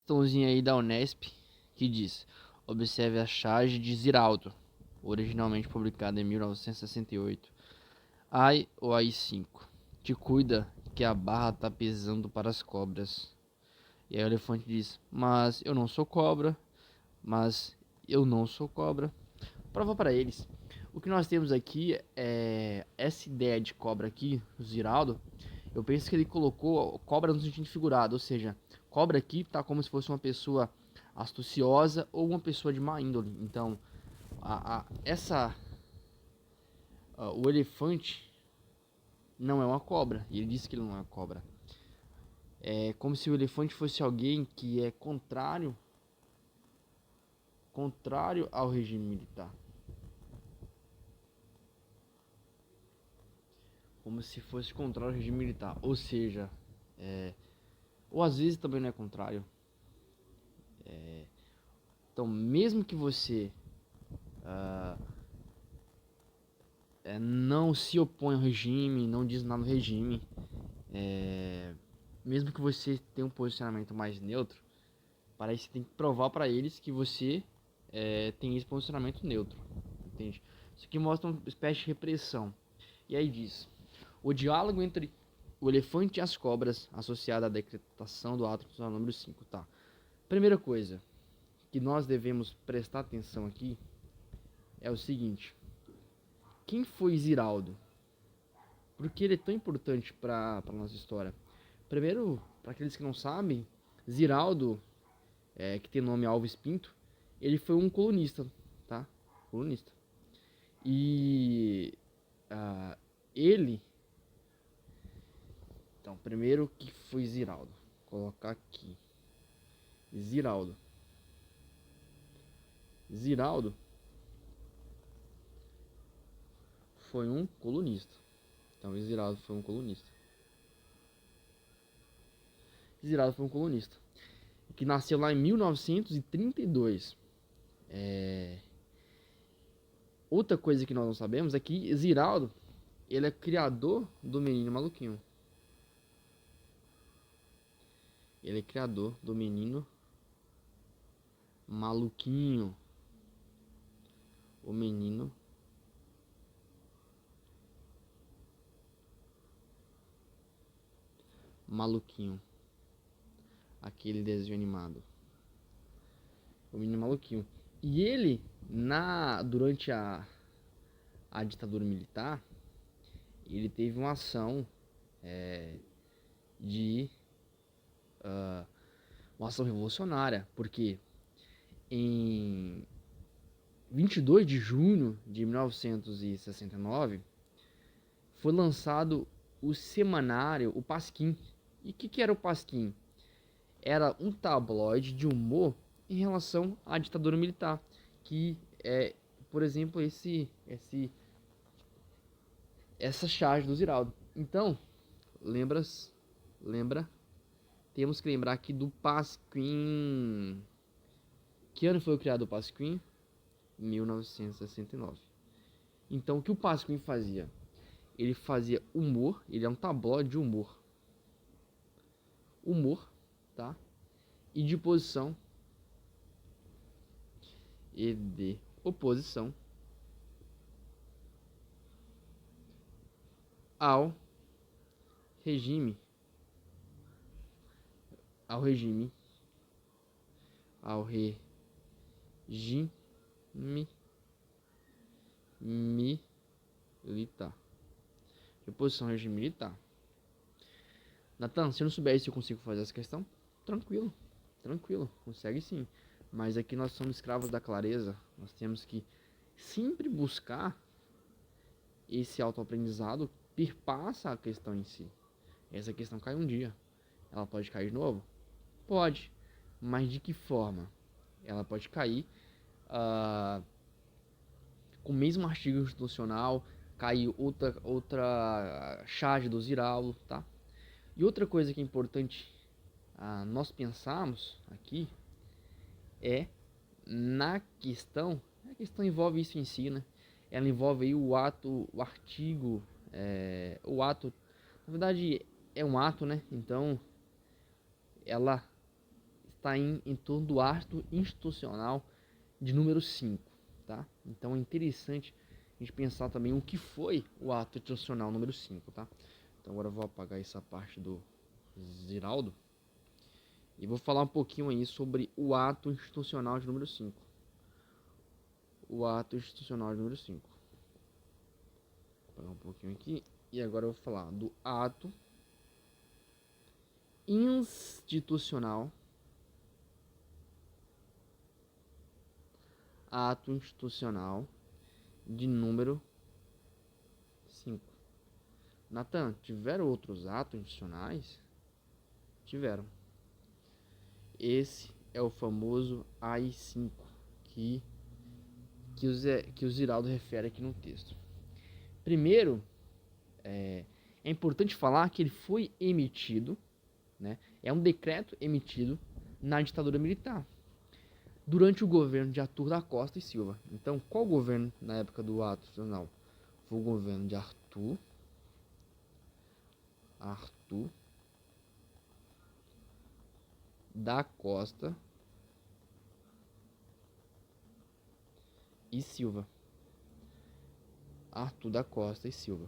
Questãozinha aí da Unesp que diz: observe a charge de Ziraldo, originalmente publicada em 1968. Ai ou AI-5, te cuida que a barra tá pesando para as cobras. E aí o elefante diz: mas eu não sou cobra, mas eu não sou cobra. Prova para eles. O que nós temos aqui é essa ideia de cobra aqui, o Ziraldo. Eu penso que ele colocou cobra no sentido figurado, ou seja, cobra aqui tá como se fosse uma pessoa astuciosa ou uma pessoa de má índole. Então, o elefante não é uma cobra, e ele disse que ele não é uma cobra. É como se o elefante fosse alguém que é contrário ao regime militar. Como se fosse contrário ao regime militar, ou seja, ou às vezes também não é contrário. Então, mesmo que você não se opõe ao regime, não diz nada do regime, mesmo que você tenha um posicionamento mais neutro, parece que você tem que provar para eles que você tem esse posicionamento neutro, entende? Isso aqui mostra uma espécie de repressão. E aí diz: o diálogo entre o elefante e as cobras associado à decretação do ato constitucional número 5, tá? Primeira coisa que nós devemos prestar atenção aqui é o seguinte: quem foi Ziraldo? Por que ele é tão importante para a nossa história? Primeiro, para aqueles que não sabem, Ziraldo, que tem nome Alves Pinto, ele foi um colunista, tá? Colunista. E ele... Então, primeiro, o que foi Ziraldo? Vou colocar aqui. Ziraldo. Ziraldo foi um colunista. Então, Ziraldo foi um colunista. Ziraldo foi um colunista. Que nasceu lá em 1932. Outra coisa que nós não sabemos é que Ziraldo, ele é criador do Menino Maluquinho. Ele é criador do Menino Maluquinho. O Menino Maluquinho. Aquele desenho animado. O Menino Maluquinho. E ele, durante a ditadura militar, ele teve uma ação de uma ação revolucionária, porque em 22 de junho de 1969 foi lançado o semanário O Pasquim. E o que era o Pasquim? Era um tabloide de humor em relação à ditadura militar, que é, por exemplo, essa charge do Ziraldo. Então, lembra, temos que lembrar aqui do Pasquim. Que ano foi criado o Pasquim? 1969. Então, o que o Pasquim fazia? Ele fazia humor, ele é um tabloide de humor. Humor, tá? E de posição e de oposição ao regime, ao regime, ao regime militar. Oposição ao regime militar. Natan, se eu não souber se eu consigo fazer essa questão, tranquilo, tranquilo, consegue sim. Mas aqui nós somos escravos da clareza, nós temos que sempre buscar esse autoaprendizado, perpassa a questão em si. Essa questão cai um dia, ela pode cair de novo? Pode, mas de que forma? Ela pode cair com o mesmo artigo institucional, cair outra charge do Ziraldo, tá? E outra coisa que é importante nós pensarmos aqui é na questão. A questão envolve isso em si, né? Ela envolve aí o artigo, o ato. Na verdade, é um ato, né? Então, ela está em torno do ato institucional de número 5, tá? Então é interessante a gente pensar também o que foi o ato institucional número 5, tá? Então agora eu vou apagar essa parte do Ziraldo e vou falar um pouquinho aí sobre o ato institucional de número 5. O ato institucional de número 5. Vou pegar um pouquinho aqui e agora eu vou falar do ato institucional. Ato institucional de número 5. Natan, tiveram outros atos institucionais? Tiveram. Esse é o famoso AI-5 que o Ziraldo refere aqui no texto. Primeiro, é importante falar que ele foi emitido, né? É um decreto emitido na ditadura militar, durante o governo de Arthur da Costa e Silva. Então, qual governo na época do ato institucional? Foi o governo de Arthur da Costa e Silva. Arthur da Costa e Silva.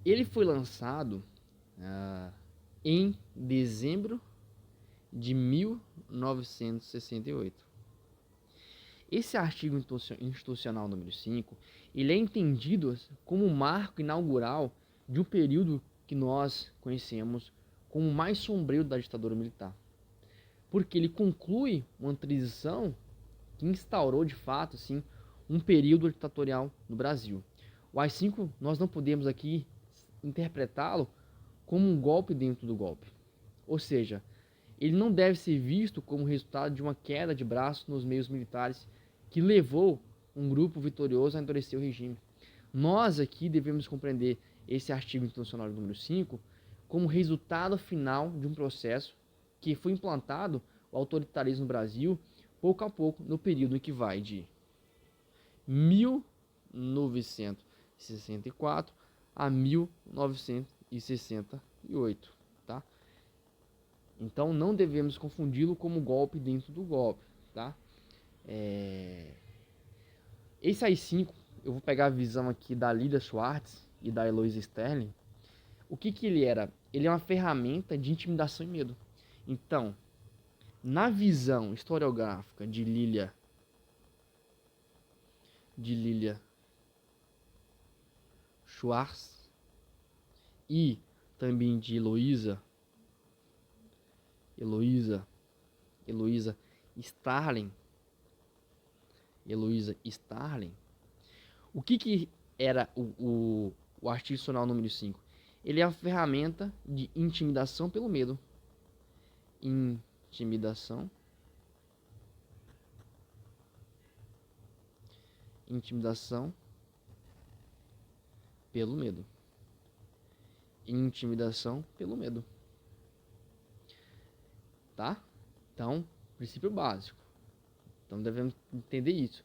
Ele foi lançado em dezembro de 1968. Esse artigo institucional número 5, ele é entendido como um marco inaugural de um período que nós conhecemos como o mais sombrio da ditadura militar. Porque ele conclui uma transição que instaurou de fato, sim, um período ditatorial no Brasil. O AI-5, nós não podemos aqui interpretá-lo como um golpe dentro do golpe. Ou seja, ele não deve ser visto como resultado de uma queda de braço nos meios militares que levou um grupo vitorioso a endurecer o regime. Nós aqui devemos compreender esse artigo institucional número 5 como resultado final de um processo que foi implantado o autoritarismo no Brasil pouco a pouco no período em que vai de 1964 a 1968, tá? Então não devemos confundi-lo como golpe dentro do golpe, tá? Esse AI-5, eu vou pegar a visão aqui da Lida Schwartz e da Eloise Sterling. O que ele era? Ele é uma ferramenta de intimidação e medo. Então, na visão historiográfica de Lilia Schwartz e também de Heloísa Starling, o que era o artigo institucional número 5? Ele é uma ferramenta de intimidação pelo medo. Intimidação pelo medo. Intimidação pelo medo. Tá? Então, princípio básico. Então devemos entender isso.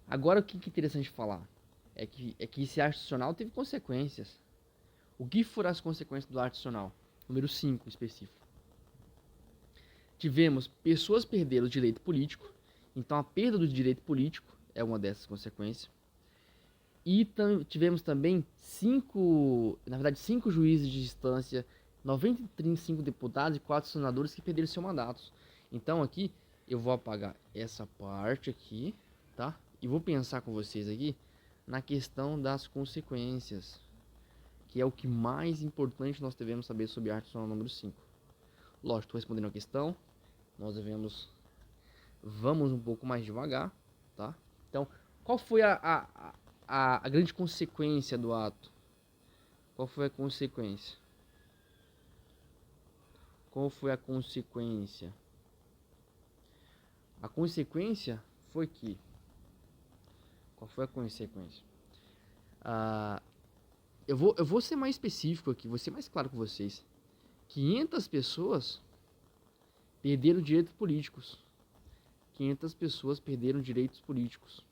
Agora o que é interessante falar é que esse ato institucional teve consequências. O que foram as consequências do ato institucional? Número 5 específico. Tivemos pessoas perderam o direito político. Então a perda do direito político é uma dessas consequências. E tivemos também 5 juízes de instância, 95 deputados e 4 senadores que perderam seus mandatos. Então aqui eu vou apagar essa parte aqui, tá? E vou pensar com vocês aqui na questão das consequências, que é o que mais importante nós devemos saber sobre a arte institucional número 5. Lógico, estou respondendo a questão, vamos um pouco mais devagar, tá? Então, qual foi a grande consequência do ato? Qual foi a consequência? A consequência foi que... Qual foi a consequência? Eu vou ser mais específico aqui, vou ser mais claro com vocês. 500 pessoas perderam direitos políticos. 500 pessoas perderam direitos políticos.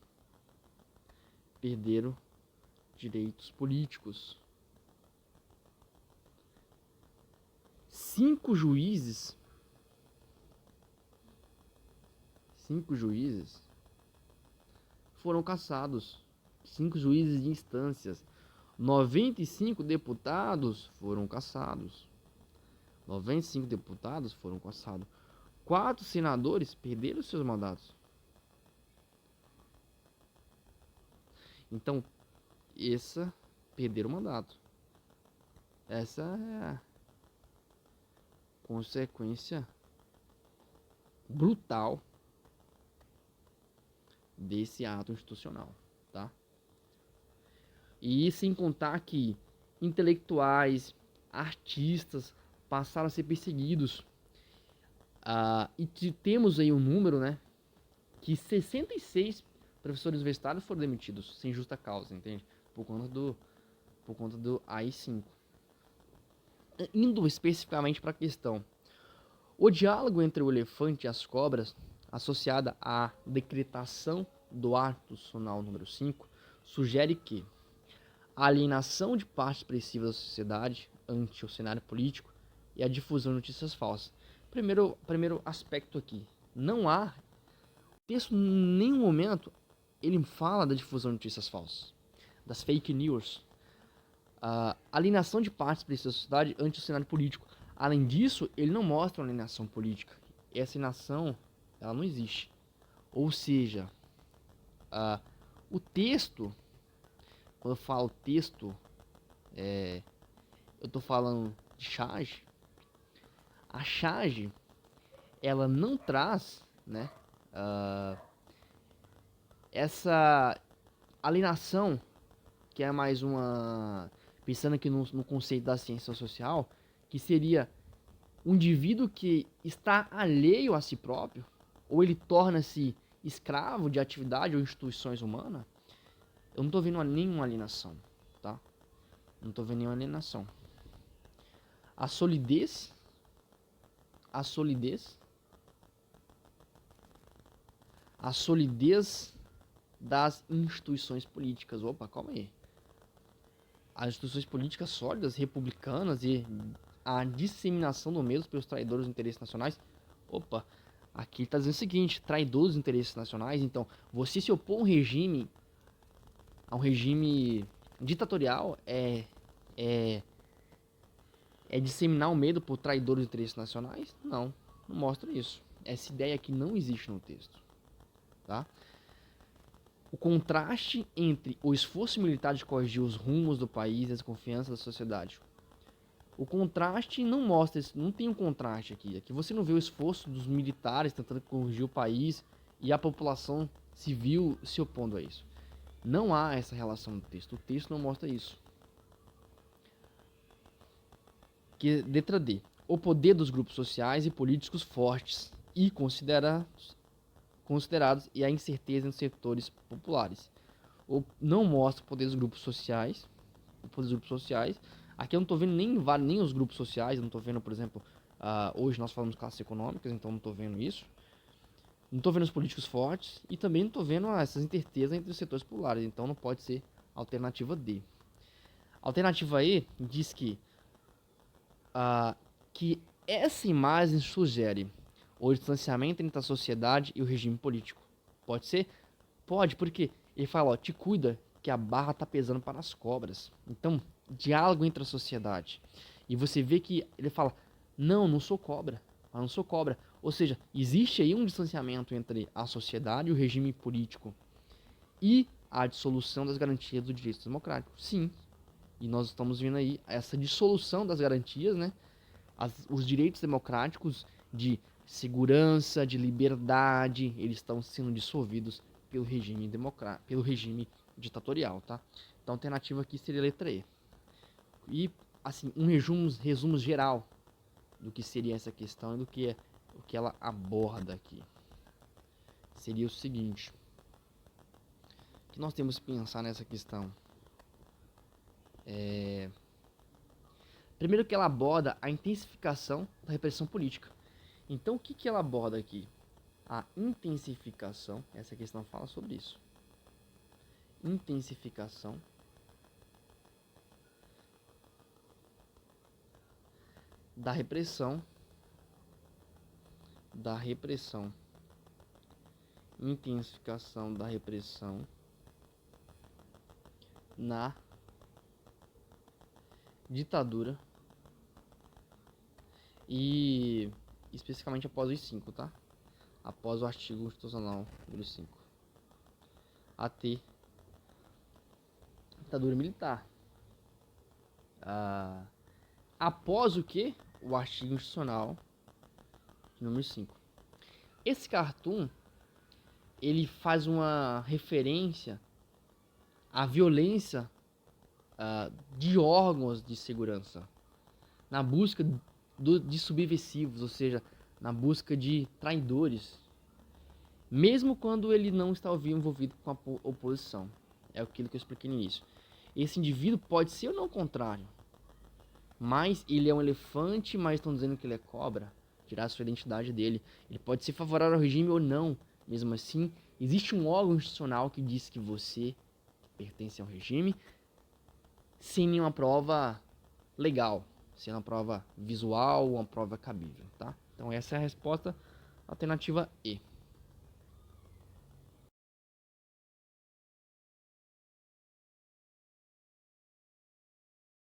cinco juízes foram cassados. 5 juízes de instâncias. 95 deputados foram cassados. 95 deputados foram cassados. 4 senadores perderam seus mandatos. Então, perderam o mandato. Essa é a consequência brutal desse ato institucional, tá? E sem contar que intelectuais, artistas passaram a ser perseguidos. E temos aí um número, né? Que 66 professores universitários foram demitidos sem justa causa, entende? Por conta do AI-5. Indo especificamente para a questão. O diálogo entre o elefante e as cobras, associada à decretação do ato institucional número 5, sugere que a alienação de parte expressiva da sociedade ante o cenário político e a difusão de notícias falsas. Primeiro aspecto aqui. Não há texto em nenhum momento ele fala da difusão de notícias falsas, das fake news. A alienação de parte expressiva da sociedade ante o cenário político. Além disso, ele não mostra uma alienação política. Essa alienação, ela não existe. Ou seja, o texto, quando eu falo texto, eu estou falando de charge. A charge, ela não traz, né, essa alienação, que é mais uma... Pensando aqui no conceito da ciência social, que seria um indivíduo que está alheio a si próprio, ou ele torna-se escravo de atividade ou instituições humanas. Eu não estou vendo nenhuma alienação, tá? Não estou vendo nenhuma alienação. A solidez das instituições políticas. Opa, calma aí. As instituições políticas sólidas, republicanas e a disseminação do mesmo pelos traidores dos interesses nacionais. Opa, aqui está dizendo o seguinte: traidores dos interesses nacionais. Então, você se opor a um regime ditatorial é disseminar o medo por traidores dos interesses nacionais? Não mostra isso. Essa ideia aqui não existe no texto, tá? O contraste entre o esforço militar de corrigir os rumos do país e a desconfiança da sociedade. O contraste não mostra, não tem um contraste aqui. Aqui você não vê o esforço dos militares tentando corrigir o país e a população civil se opondo a isso. Não há essa relação no texto. O texto não mostra isso. Letra D. O poder dos grupos sociais e políticos fortes e considerados e a incerteza nos setores populares. Não mostra o poder dos grupos sociais. Aqui eu não estou vendo nem os grupos sociais. Eu não estou vendo, por exemplo, hoje nós falamos de classes econômicas, então não estou vendo isso. Não estou vendo os políticos fortes e também não estou vendo essas incertezas entre os setores populares. Então não pode ser alternativa D. Alternativa E diz que essa imagem sugere o distanciamento entre a sociedade e o regime político. Pode ser? Pode, porque ele fala, ó, te cuida que a barra tá pesando para as cobras. Então, diálogo entre a sociedade. E você vê que ele fala, não sou cobra. Eu não sou cobra. Ou seja, existe aí um distanciamento entre a sociedade e o regime político. E a dissolução das garantias do direito democrático. Sim. E nós estamos vendo aí essa dissolução das garantias, né? Os direitos democráticos de segurança, de liberdade, eles estão sendo dissolvidos pelo regime ditatorial, tá? Então a alternativa aqui seria a letra E. E, assim, um resumo geral do que seria essa questão e do que ela aborda aqui. Seria o seguinte: o que nós temos que pensar nessa questão? Primeiro que ela aborda a intensificação da repressão política. Então o que ela aborda aqui? A intensificação, essa questão fala sobre isso. Intensificação da repressão, intensificação da repressão na ditadura e especificamente após os 5, tá? Após o artigo constitucional número 5. A.T. ditadura militar. Após o que? O artigo constitucional número 5. Esse cartoon, ele faz uma referência à violência de órgãos de segurança na busca de subversivos, ou seja, na busca de traidores, mesmo quando ele não está envolvido com a oposição. É aquilo que eu expliquei no início. Esse indivíduo pode ser ou não o contrário, mas ele é um elefante, mas estão dizendo que ele é cobra, tirar a sua identidade dele. Ele pode ser favorável ao regime ou não. Mesmo assim, existe um órgão institucional que diz que você pertence ao regime sem nenhuma prova legal, sem uma prova visual ou uma prova cabível, tá? Então essa é a resposta alternativa E.